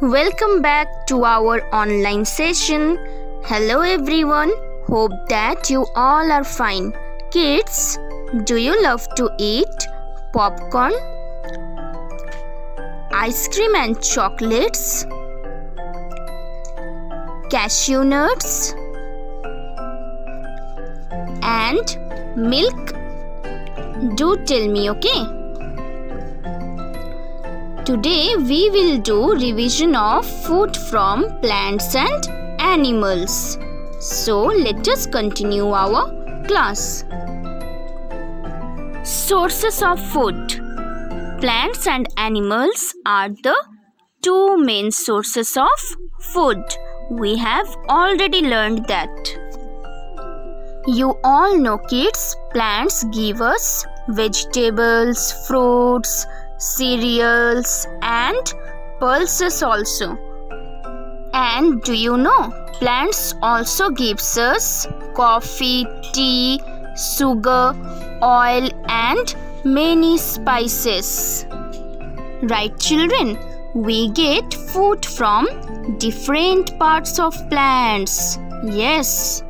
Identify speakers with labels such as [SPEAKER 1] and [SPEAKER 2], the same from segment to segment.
[SPEAKER 1] Welcome back to our online session. Hello everyone. Hope that you all are fine. Kids, do you love to eat popcorn, ice cream and chocolates, cashew nuts and milk? Do tell me, okay? Today we will do revision of food from plants and animals. So let us continue our class. Sources of food. Plants and animals are the two main sources of food. We have already learned that. You all know, kids, plants give us vegetables, fruits, cereals and pulses also. And do you know, plants also gives us coffee, tea, sugar, oil and many spices. Right, children? We get food from different parts of plants. Yes.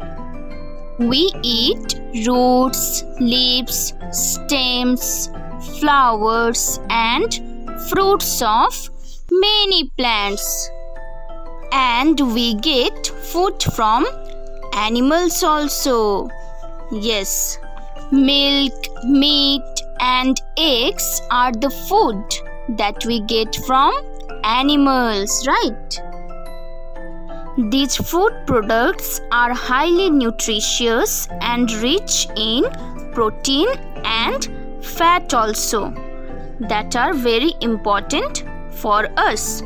[SPEAKER 1] We eat roots, leaves, stems, flowers and fruits of many plants. And we get food from animals also. Yes, milk, meat and eggs are the food that we get from animals, right? These food products are highly nutritious and rich in protein and fat also, that are very important for us.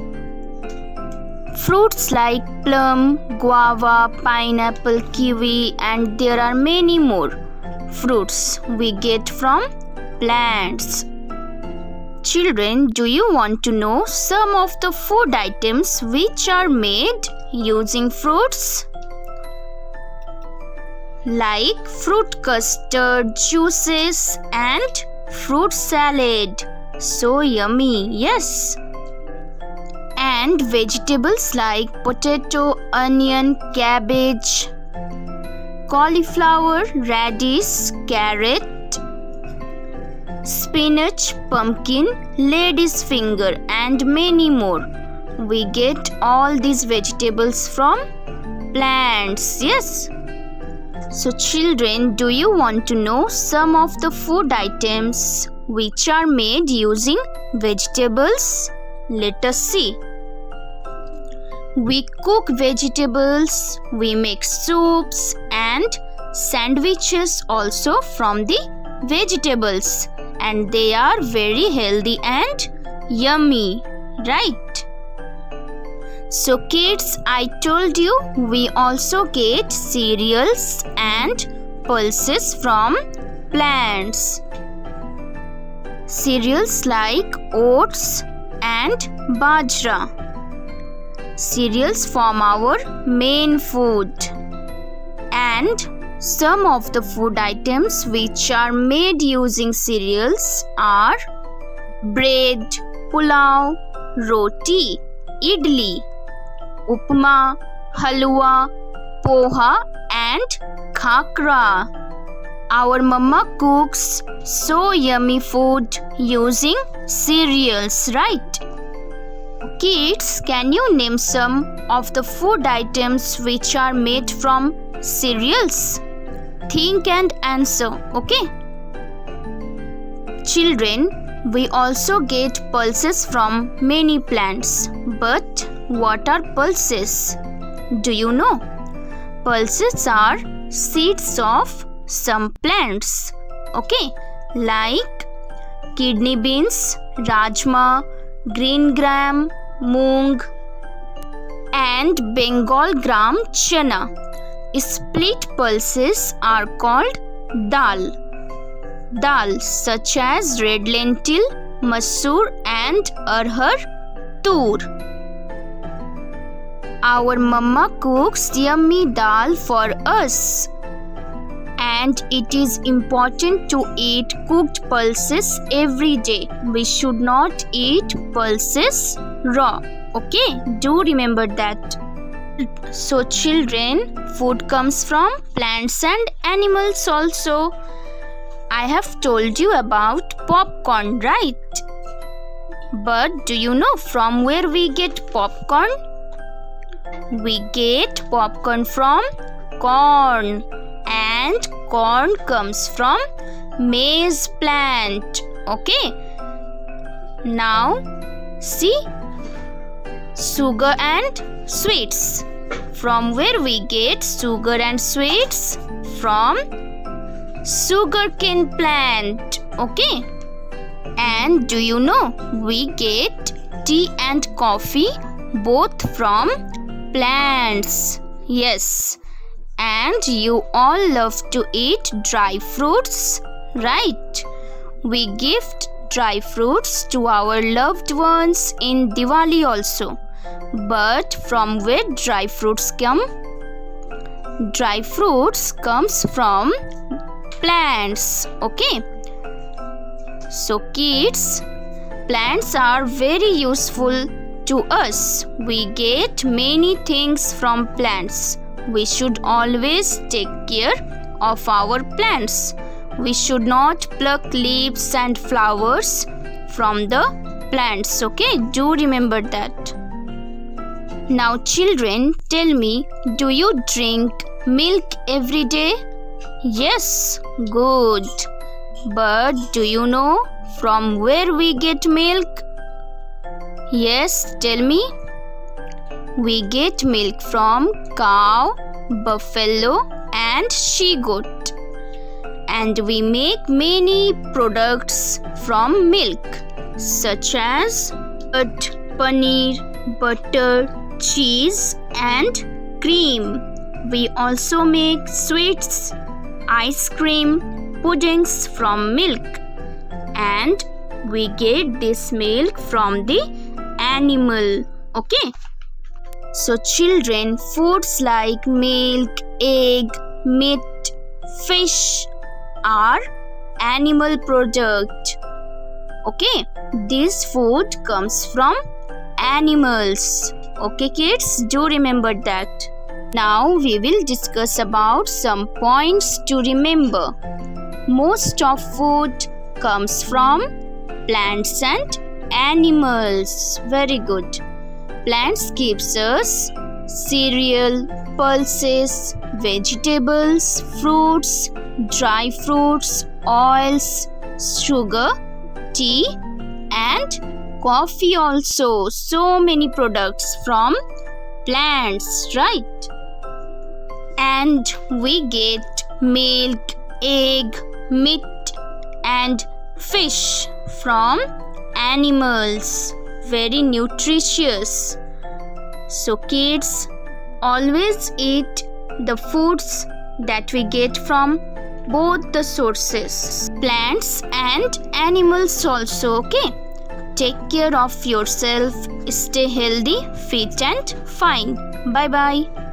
[SPEAKER 1] Fruits like plum, guava, pineapple, kiwi and there are many more fruits we get from plants. Children, do you want to know some of the food items which are made using fruits? Like fruit custard, juices and fruit salad. So yummy, yes. And vegetables like potato, onion, cabbage, cauliflower, radish, carrot, spinach, pumpkin, lady's finger and many more. We get all these vegetables from plants, yes. So children, do you want to know some of the food items which are made using vegetables? Let us see. We cook vegetables, we make soups and sandwiches also from the vegetables, and they are very healthy and yummy, right? So kids, I told you we also get cereals and pulses from plants. Cereals like oats and bajra. Cereals form our main food. And some of the food items which are made using cereals are bread, pulao, roti, idli, upma, halwa, poha and khakra. Our mama cooks so yummy food using cereals, right? Kids, can you name some of the food items which are made from cereals? Think and answer, okay? Children, we also get pulses from many plants. But what are pulses? Do you know? Pulses are seeds of some plants, okay? Like kidney beans, rajma, green gram, moong and Bengal gram chana. Split pulses are called dal. Dal such as red lentil, masoor and arhar tur. Our mama cooks yummy dal for us. And it is important to eat cooked pulses every day. We should not eat pulses raw. Okay, do remember that. So children, food comes from plants and animals also. I have told you about popcorn, right? But do you know from where we get popcorn? We get popcorn from corn, and corn comes from maize plant. Okay? Now see, sugar and sweets. From where we get sugar and sweets? From sugarcane plant. Okay? And do you know we get tea and coffee both from plants? Yes. And you all love to eat dry fruits, right? We gift dry fruits to our loved ones in Diwali also. But from where dry fruits come? Dry fruits comes from plants. Okay? So kids, plants are very useful to us. We get many things from plants. We should always take care of our plants. We should not pluck leaves and flowers from the plants. Okay, do remember that. Now children, tell me, do you drink milk every day? Yes, good. But do you know from where we get milk? Yes, tell me. We get milk from cow, buffalo and she-goat. And we make many products from milk, such as curd, paneer, butter, cheese and cream. We also make sweets, ice cream, puddings from milk. And we get this milk from the animal. Okay? So children, foods like milk, egg, meat, fish are animal product. Okay? This food comes from animals. Okay kids, do remember that. Now we will discuss about some points to remember. Most of food comes from plants and animals. Very good. Plants gives us cereal, pulses, vegetables, fruits, dry fruits, oils, sugar, tea and coffee also. So many products from plants, right? And we get milk, egg, meat and fish from animals. Very nutritious. So kids, always eat the foods that we get from both the sources, plants and animals also. Okay? Take care of yourself. Stay healthy, fit and fine. Bye bye.